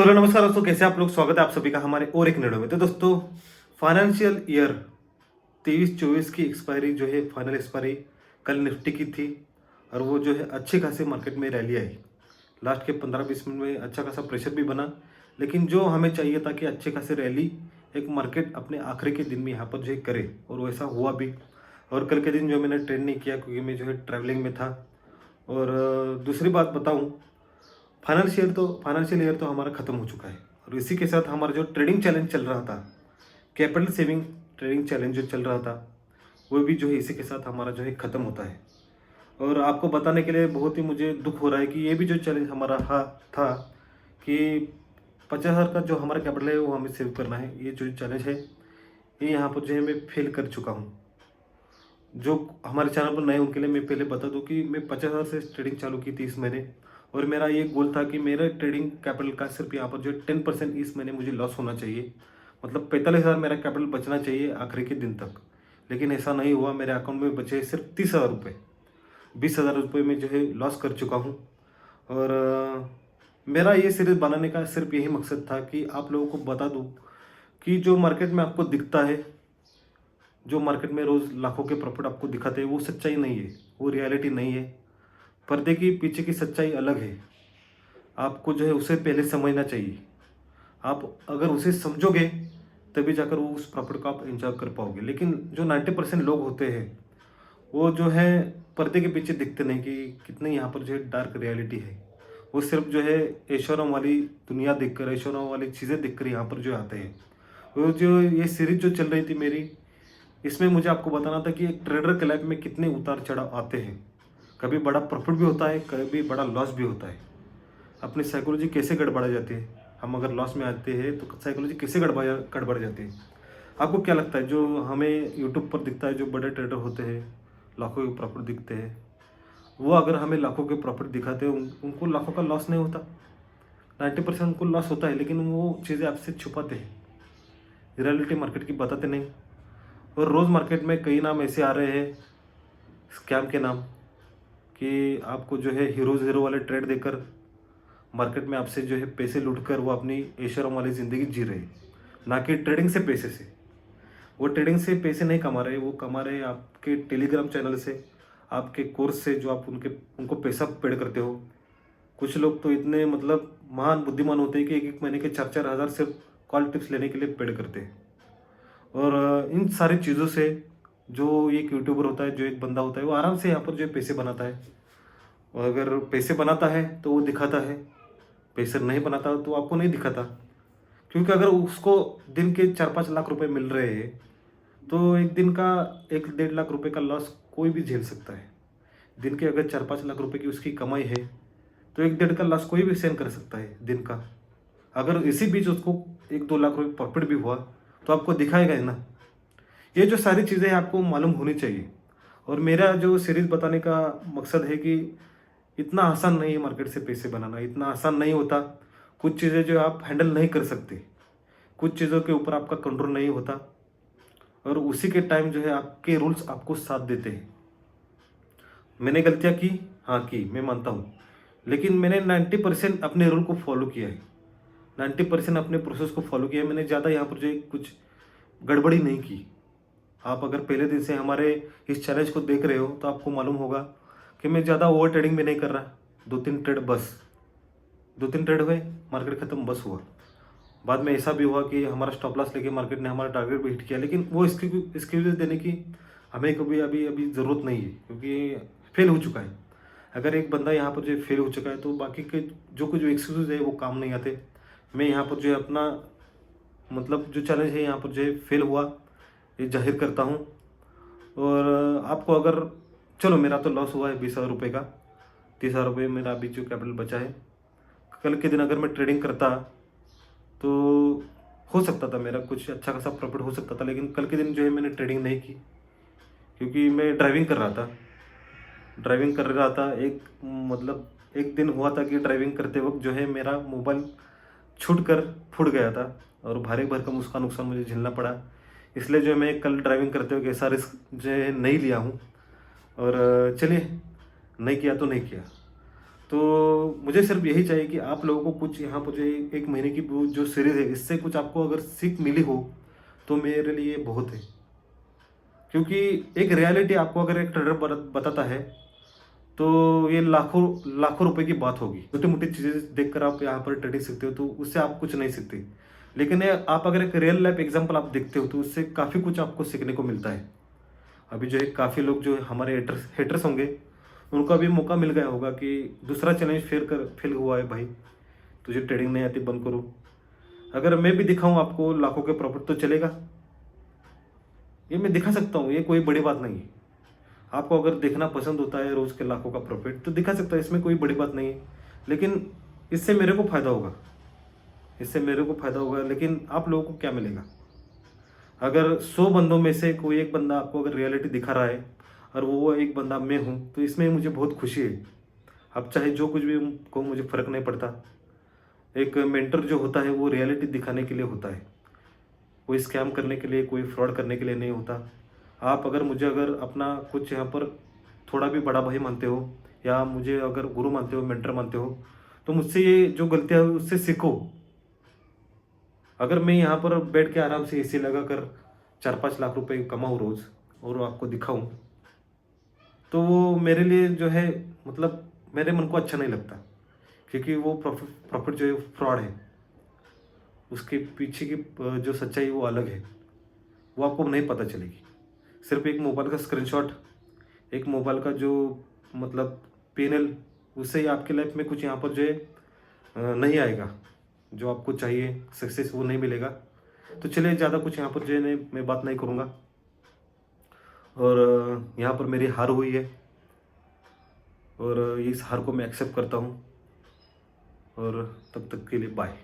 तो हेलो नमस्कार दोस्तों, कैसे आप लोग। स्वागत है आप सभी का हमारे और एक वीडियो में। तो दोस्तों, फाइनेंशियल ईयर 23-24 की एक्सपायरी जो है, फाइनल एक्सपायरी कल निफ्टी की थी और वो जो है अच्छी खासी मार्केट में रैली आई। लास्ट के 15-20 मिनट में अच्छा खासा प्रेशर भी बना, लेकिन जो हमें चाहिए था कि अच्छी खासी रैली एक मार्केट अपने आखिरी के दिन में यहाँ पर जो है करे, और वैसा हुआ भी। और कल के दिन जो मैंने ट्रेड नहीं किया क्योंकि मैं जो है ट्रैवलिंग में था। और दूसरी बात बताऊँ, फाइनेंशियल ईयर तो हमारा ख़त्म हो चुका है, और इसी के साथ हमारा जो ट्रेडिंग चैलेंज चल रहा था, कैपिटल सेविंग ट्रेडिंग चैलेंज जो चल रहा था, वो भी जो है इसी के साथ हमारा जो है ख़त्म होता है। और आपको बताने के लिए बहुत ही मुझे दुख हो रहा है कि ये भी जो चैलेंज हमारा था कि 50,000 का जो हमारा कैपिटल है वो हमें सेव करना है, ये जो चैलेंज है ये यहाँ पर जो है मैं फेल कर चुका हूँ। जो हमारे चैनल पर नए उनके लिए मैं पहले बता दूं कि मैं 50,000 से ट्रेडिंग चालू की थी इस महीने, और मेरा ये गोल था कि मेरे ट्रेडिंग कैपिटल का सिर्फ यहाँ पर जो 10% इस महीने मुझे लॉस होना चाहिए। मतलब 45,000 मेरा कैपिटल बचना चाहिए आखिरी के दिन तक। लेकिन ऐसा नहीं हुआ, मेरे अकाउंट में बचे सिर्फ 30,000 रुपये। 20,000 रुपये में जो है लॉस कर चुका हूँ। और मेरा ये सीरीज बनाने का सिर्फ यही मकसद था कि आप लोगों को बता दूँ कि जो मार्केट में आपको दिखता है, जो मार्केट में रोज़ लाखों के प्रॉफिट आपको दिखाते हैं, वो सच्चाई नहीं है, वो रियलिटी नहीं है। पर्दे के पीछे की सच्चाई अलग है। आपको जो है उसे पहले समझना चाहिए। आप अगर उसे समझोगे तभी जाकर वो उस प्रॉफिट को आप एंजॉय कर पाओगे। लेकिन जो 90% लोग होते हैं, वो जो है पर्दे के पीछे दिखते नहीं कि कितनी यहाँ पर जो है डार्क रियलिटी है। वो सिर्फ जो है ऐश्वर्य वाली दुनिया देखकर, ऐश्वर्य वाली चीज़ें देखकर यहाँ पर जो आते हैं। वो जो ये सीरीज जो चल रही थी मेरी, इसमें मुझे आपको बताना था कि एक ट्रेडर के लाइफ में कितने उतार चढ़ाव आते हैं। कभी बड़ा प्रॉफिट भी होता है, कभी बड़ा लॉस भी होता है। अपनी साइकोलॉजी कैसे गड़बड़ा जाती है, हम अगर लॉस में आते हैं तो साइकोलॉजी कैसे गड़बड़ जाती है। आपको क्या लगता है, जो हमें यूट्यूब पर दिखता है, जो बड़े ट्रेडर होते हैं, लाखों के प्रॉफिट दिखते हैं, वो अगर हमें लाखों के प्रॉफिट दिखाते हैं, उनको लाखों का लॉस नहीं होता। 90% उनको लॉस होता है, लेकिन वो चीज़ें आपसे छुपाते हैं, रियलिटी मार्केट की बताते नहीं। और रोज़ मार्केट में कई नाम ऐसे आ रहे हैं स्कैम के नाम, कि आपको जो है हीरो वाले ट्रेड देकर मार्केट में आपसे जो है पैसे लूटकर वो अपनी ऐशआराम वाली ज़िंदगी जी रहे हैं। ना कि ट्रेडिंग से पैसे से। वो ट्रेडिंग से पैसे नहीं कमा रहे, वो कमा रहे आपके टेलीग्राम चैनल से, आपके कोर्स से, जो आप उनको पैसा पेड करते हो। कुछ लोग तो इतने मतलब महान बुद्धिमान होते हैं कि एक एक महीने के 4-4 हज़ार सिर्फ कॉल टिप्स लेने के लिए पेड करते हैं। और इन सारी चीज़ों से जो एक यूट्यूबर होता है, जो एक बंदा होता है, वो आराम से यहाँ पर जो है पैसे बनाता है। और अगर पैसे बनाता है तो वो दिखाता है, पैसे नहीं बनाता तो आपको नहीं दिखाता। क्योंकि अगर उसको दिन के 4-5 लाख रुपए मिल रहे हैं, तो एक दिन का 1-1.5 लाख रुपए का लॉस कोई भी झेल सकता है। दिन के अगर 4-5 लाख रुपए की उसकी कमाई है, तो 1-1.5 का लॉस कोई भी सहन कर सकता है दिन का। अगर इसी बीच उसको 1-2 लाख रुपए प्रॉफिट भी हुआ, तो आपको दिखाएगा ही ना। ये जो सारी चीज़ें आपको मालूम होनी चाहिए। और मेरा जो सीरीज़ बताने का मकसद है कि इतना आसान नहीं है मार्केट से पैसे बनाना, इतना आसान नहीं होता। कुछ चीज़ें जो आप हैंडल नहीं कर सकते, कुछ चीज़ों के ऊपर आपका कंट्रोल नहीं होता, और उसी के टाइम जो है आपके रूल्स आपको साथ देते हैं। मैंने गलतियाँ की, हाँ की, मैं मानता हूँ। लेकिन मैंने 90% अपने रूल को फॉलो किया है, 90% अपने प्रोसेस को फॉलो किया है। मैंने ज़्यादा यहाँ पर जो है कुछ गड़बड़ी नहीं की। आप अगर पहले दिन से हमारे इस चैलेंज को देख रहे हो तो आपको मालूम होगा कि मैं ज़्यादा ओवर ट्रेडिंग भी नहीं कर रहा। 2-3 ट्रेड बस, 2-3 ट्रेड हुए, मार्केट ख़त्म, बस हुआ। बाद में ऐसा भी हुआ कि हमारा स्टॉप लॉस लेके मार्केट ने हमारा टारगेट भी हिट किया, लेकिन वो एक्सक्यूजेस देने की हमें कभी अभी अभी ज़रूरत नहीं है, क्योंकि फेल हो चुका है। अगर एक बंदा यहाँ पर जो फेल हो चुका है, तो बाकी के जो कुछ एक्सक्यूज़ है वो काम नहीं आते। मैं यहाँ पर जो है अपना मतलब जो चैलेंज है यहाँ पर जो है फेल हुआ, ये जाहिर करता हूँ। और आपको अगर, चलो मेरा तो लॉस हुआ है 20,000 रुपये का, 30,000 रुपये मेरा अभी जो कैपिटल बचा है। कल के दिन अगर मैं ट्रेडिंग करता तो हो सकता था मेरा कुछ अच्छा खासा प्रॉफिट हो सकता था, लेकिन कल के दिन जो है मैंने ट्रेडिंग नहीं की, क्योंकि मैं ड्राइविंग कर रहा था। एक मतलब एक दिन हुआ था कि ड्राइविंग करते वक्त जो है मेरा मोबाइल छूट कर फूट गया था, और भारी भरकम उसका नुकसान मुझे झेलना पड़ा। इसलिए जो है मैं कल ड्राइविंग करते हुए ऐसा रिस्क जो है नहीं लिया हूँ। और चलिए, नहीं किया तो नहीं किया। तो मुझे सिर्फ यही चाहिए कि आप लोगों को कुछ यहाँ पर जो एक महीने की वो जो सीरीज़ है, इससे कुछ आपको अगर सीख मिली हो तो मेरे लिए बहुत है। क्योंकि एक रियलिटी आपको अगर एक ट्रेडर बताता है तो ये लाखों लाखों रुपए की बात होगी। छोटी मोटी चीज़ें देखकर आप यहाँ पर ट्रेडिंग सीखते हो तो उससे आप कुछ नहीं सीखते, लेकिन ये आप अगर एक रियल लाइफ एग्जांपल आप देखते हो तो उससे काफ़ी कुछ आपको सीखने को मिलता है। अभी जो है काफ़ी लोग जो हमारे हेटर्स होंगे, उनको अभी मौका मिल गया होगा कि दूसरा चैलेंज फेल हुआ है भाई, तुझे ट्रेडिंग नहीं आती, बंद करो। अगर मैं भी दिखाऊं आपको लाखों के प्रॉफिट तो चलेगा, ये मैं दिखा सकता हूँ, ये कोई बड़ी बात नहीं है। आपको अगर देखना पसंद होता है रोज़ के लाखों का प्रॉफिट तो दिखा सकता है, इसमें कोई बड़ी बात नहीं है। लेकिन इससे मेरे को फ़ायदा होगा, इससे मेरे को फ़ायदा होगा, लेकिन आप लोगों को क्या मिलेगा? अगर 100 बंदों में से कोई एक बंदा आपको अगर रियलिटी दिखा रहा है और वो एक बंदा मैं हूँ, तो इसमें मुझे बहुत खुशी है। अब चाहे जो कुछ भी कहो, मुझे फ़र्क नहीं पड़ता। एक मेंटर जो होता है वो रियलिटी दिखाने के लिए होता है, कोई स्कैम करने के लिए, कोई फ्रॉड करने के लिए नहीं होता। आप अगर मुझे अगर अपना कुछ यहाँ पर थोड़ा भी बड़ा भाई मानते हो या मुझे अगर गुरु मानते हो, मेंटर मानते हो, तो मुझसे ये जो गलतियाँ हुई उससे सीखो। अगर मैं यहाँ पर बैठ के आराम से एसी लगा कर 4-5 लाख रुपए कमाऊँ रोज़ और आपको दिखाऊँ, तो वो मेरे लिए जो है, मतलब मेरे मन को अच्छा नहीं लगता। क्योंकि वो प्रॉफिट जो है फ्रॉड है, उसके पीछे की जो सच्चाई वो अलग है, वो आपको नहीं पता चलेगी। सिर्फ एक मोबाइल का स्क्रीनशॉट, एक मोबाइल का जो मतलब पैनल, उससे ही आपकी लाइफ में कुछ यहाँ पर जो है नहीं आएगा, जो आपको चाहिए सक्सेस वो नहीं मिलेगा। तो चलिए, ज़्यादा कुछ यहाँ पर जो है मैं बात नहीं करूँगा, और यहाँ पर मेरी हार हुई है और इस हार को मैं एक्सेप्ट करता हूँ, और तब तक के लिए बाय।